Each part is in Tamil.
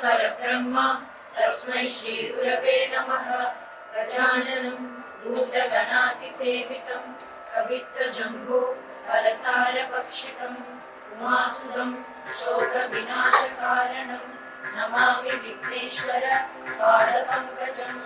परब्रह्म तस्मै श्री गुरवे नमः। गजाननं भूतगणातिसेवितं कवित्तजम्बो फलसारभक्षितम् उमासुतं शोकविनाशकारणं नमामि विघ्नेश्वर पादपङ्कजं।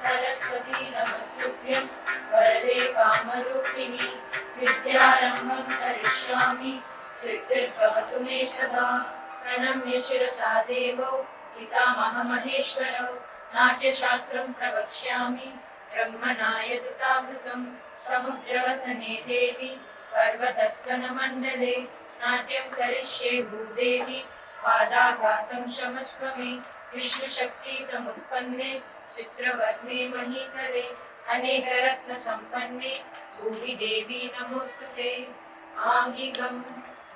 सरस्वती नमस्तुभ्यं वरदे कामरूपिणि विद्यारम्भं करिष्यामि सिद्धिर्भवतु मे सदा। प्रणम्य शिरसा देवौ पितामहमहेश्वरौ नाट्यशास्त्रं प्रवक्ष्यामि ब्रह्मणाय दुतावृतं। समुद्रवसने देवी पर्वतस्तनमण्डले नाट्यं करिष्ये भूदेवी पादाघातं क्षमस्व मे। विष्णुशक्ति समुत्पन्ने चित्रवर्णे महीतले अनेकरत्नसम्पन्ने भूमि देवी नमोस्तुते। आङ्गिकं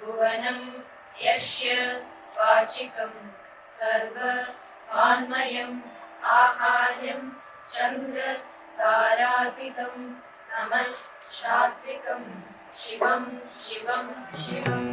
भुवनं यस्य वाचिकं सर्व वाङ्मयम् आहार्यं चन्द्र तारातीतं नमस्सात्विकं शिवं शिवं शिवम्।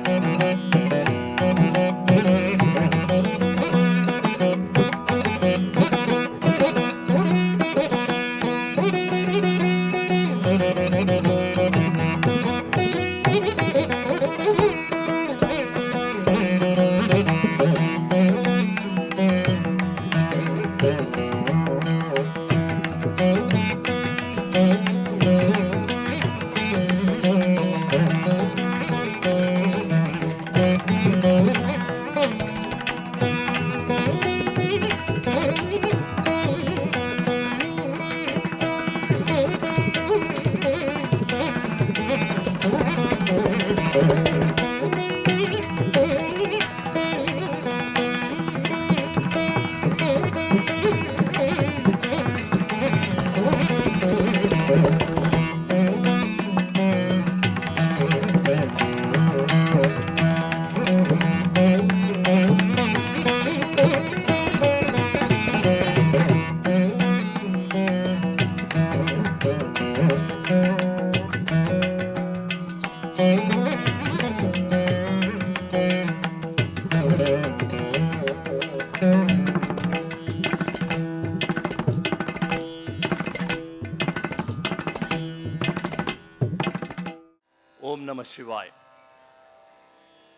ஓம் நம சிவாய்.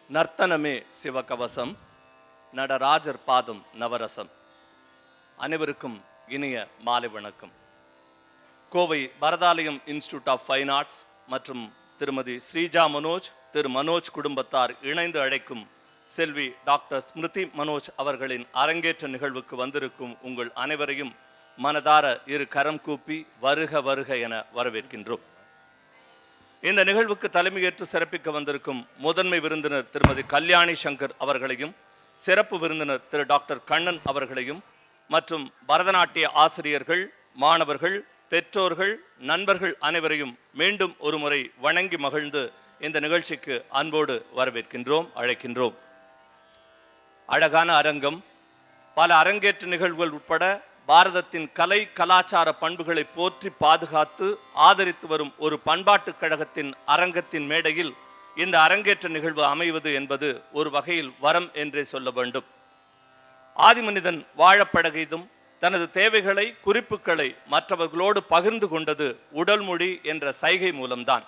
நர்த்தனமே சிவகவசம், நடராஜர் பாதம் நவரசம். அனைவருக்கும் இனிய மாலை வணக்கம். Kovai Bharathalayam institute of fine arts மற்றும் திருமதி ஸ்ரீஜா மனோஜ், திரு மனோஜ் குடும்பத்தார் இணைந்து அழைக்கும் செல்வி டாக்டர் ஸ்மிருதி மனோஜ் அவர்களின் அரங்கேற்ற நிகழ்வுக்கு வந்திருக்கும் உங்கள் அனைவரையும் மனதார இரு கரம் கூப்பி வருக வருக என வரவேற்கின்றோம். இந்த நிகழ்வுக்கு தலைமையேற்று சிறப்பிக்க வந்திருக்கும் முதன்மை விருந்தினர் திருமதி கல்யாணி சங்கர் அவர்களையும், சிறப்பு விருந்தினர் திரு டாக்டர் கண்ணன் அவர்களையும் மற்றும் பரதநாட்டிய ஆசிரியர்கள், மாணவர்கள், பெற்றோர்கள், நண்பர்கள் அனைவரையும் மீண்டும் ஒரு முறை வணங்கி மகிழ்ந்து இந்த நிகழ்ச்சிக்கு அன்போடு வரவேற்கின்றோம், அழைக்கின்றோம். அழகான அரங்கம், பல அரங்கேற்ற நிகழ்வுகள் உட்பட பாரதத்தின் கலை கலாச்சார பண்புகளை போற்றி பாதுகாத்து ஆதரித்து வரும் ஒரு பண்பாட்டுக் கழகத்தின் அரங்கத்தின் மேடையில் இந்த அரங்கேற்ற நிகழ்வு அமைவது என்பது ஒரு வகையில் வரம் என்றே சொல்ல வேண்டும். ஆதிமனிதன் வாழப்பழகியதும் தனது தேவைகளை, குறிப்புகளை மற்றவர்களோடு பகிர்ந்து கொண்டது உடல் மொழி என்ற சைகை மூலம்தான்.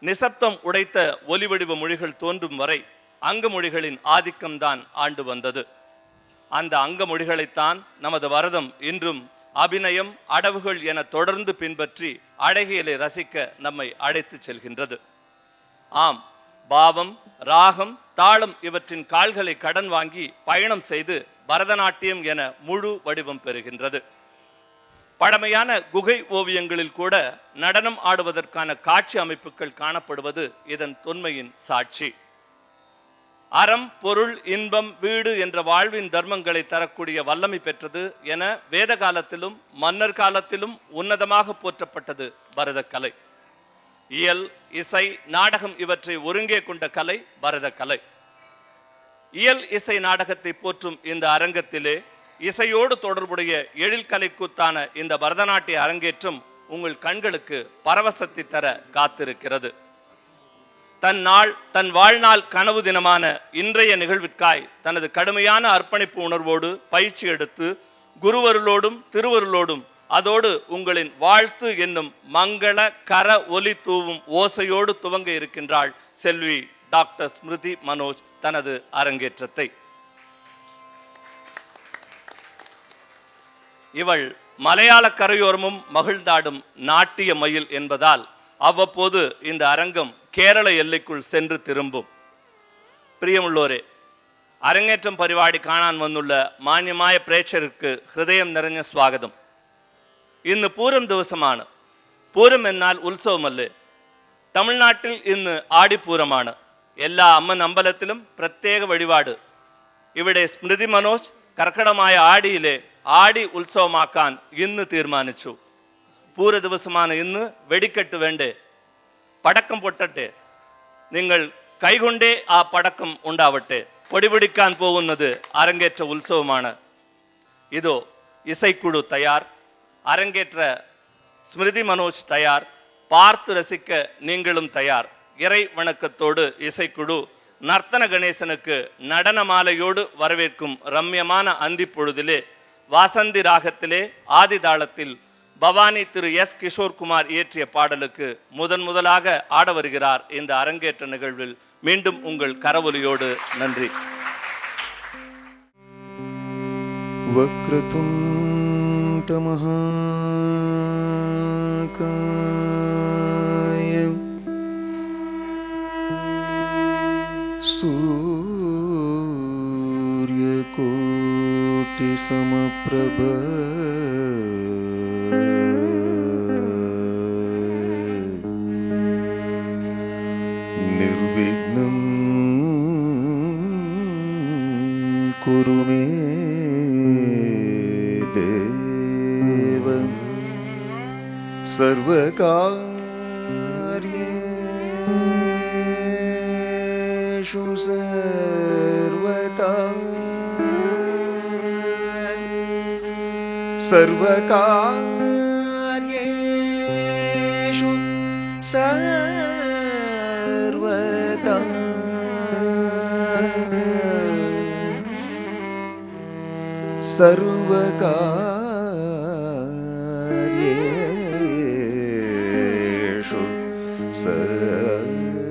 நிசப்தம் உடைத்த ஒலிவடிவ மொழிகள் தோன்றும் வரை அங்க மொழிகளின் ஆதிக்கம்தான் ஆண்டு வந்தது. அந்த அங்க மொழிகளைத்தான் நமது பாரதம் இன்றும் அபிநயம், அடவுகள் என தொடர்ந்து பின்பற்றி அழகியலை ரசிக்க நம்மை அழைத்து செல்கின்றது. ஆம், பாவம், ராகம், தாளம் இவற்றின் கால்களை கடன் வாங்கி பயணம் செய்து பரதநாட்டியம் என முழு வடிவம் பெறுகின்றது. பழமையான குகை ஓவியங்களில் கூட நடனம் ஆடுவதற்கான காட்சி அமைப்புகள் காணப்படுவது இதன் தொன்மையின் சாட்சி. அறம், பொருள், இன்பம், வீடு என்ற வாழ்வின் தர்மங்களை தரக்கூடிய வல்லமை பெற்றது என வேத காலத்திலும் மன்னர் காலத்திலும் உன்னதமாக போற்றப்பட்டது பரதக்கலை. இயல், இசை, நாடகம் இவற்றை ஒருங்கே கொண்ட கலை பரதக்கலை. இயல், இசை, நாடகத்தை போற்றும் இந்த அரங்கத்திலே இசையோடு தொடர்புடைய எழில் கலைக்கூத்தான இந்த பரதநாட்டிய அரங்கேற்றம் உங்கள் கண்களுக்கு பரவசத்தை தர காத்திருக்கிறது. தன் வாழ்நாள் கனவு தினமான இன்றைய நிகழ்விற்காய் தனது கடுமையான அர்ப்பணிப்பு உணர்வோடு பயிற்சி எடுத்து குருவருளோடும் திருவருளோடும் அதோடு உங்களின் வாழ்த்து என்னும் மங்கள கர ஒலி தூவும் ஓசையோடு துவங்க இருக்கின்றாள் செல்வி டாக்டர் ஸ்மிருதி மனோஜ் தனது அரங்கேற்றத்தை. இவள் மலையாள கரையோரமும் மகிழ்ந்தாடும் நாட்டிய மயில் என்பதால் அவ்வப்போது இந்த அரங்கம் கேரள எல்லைக்குள் சென்று திரும்பும். പ്രിയമുള്ളവരെ, അരങ്ങേറ്റം പരിപാടി കാണാൻ വന്നുള്ള മാന്യമായ പ്രേക്ഷകർക്ക് ഹൃദയം നിറഞ്ഞ സ്വാഗതം. ഇന്ന് പൂരം ദിവസമാണ്. പൂരം എന്നാൽ ഉത്സവമല്ലേ? തമിഴ്നാട്ടിൽ ഇന്ന് ആടിപ്പൂരമാണ്. എല്ലാ അമ്മൻ അമ്പലത്തിലും പ്രത്യേക വഴിപാട്. ഇവിടെ സ്മൃതി മനോജ് കർക്കടമായ ആടിയിലെ ആടി ഉത്സവമാക്കാൻ ഇന്ന് തീരുമാനിച്ചു. പൂര ദിവസമാണ് ഇന്ന്. വെടിക്കെട്ട് വേണ്ടേ? പടക്കം പൊട്ടട്ടെ. നിങ്ങൾ കൈകൊണ്ടേ ആ പടക്കം ഉണ്ടാവട്ടെ. പൊടിപിടിക്കാൻ പോകുന്നത് അരങ്ങേറ്റ ഉത്സവമാണ്. இதோ இசைக்குழு தயார், அரங்கேற்ற ஸ்மிருதி மனோஜ் தயார், பார்த்து ரசிக்க நீங்களும் தயார். இறை வணக்கத்தோடு இசைக்குழு நர்த்தன கணேசனுக்கு நடன மாலையோடு வரவேற்கும் ரம்யமான அந்தி பொழுதிலே வாசந்தி ராகத்திலே ஆதி தாளத்தில் பவானி திரு எஸ் கிஷோர்குமார் இயற்றிய பாடலுக்கு முதலாக ஆட வருகிறார் இந்த அரங்கேற்ற நிகழ்வில். மீண்டும் உங்கள் கரவொலியோடு நன்றி. வக்ரதுண்ட மகாகாய சூரியகோட்டி சமப்ரப நிர்விக்னம் குரு மே தேவ சர்வகார்யேஷு சர்வதா சர்வகார்யேஷு சர்வதா சர்வகார்யேஷு சர்வதா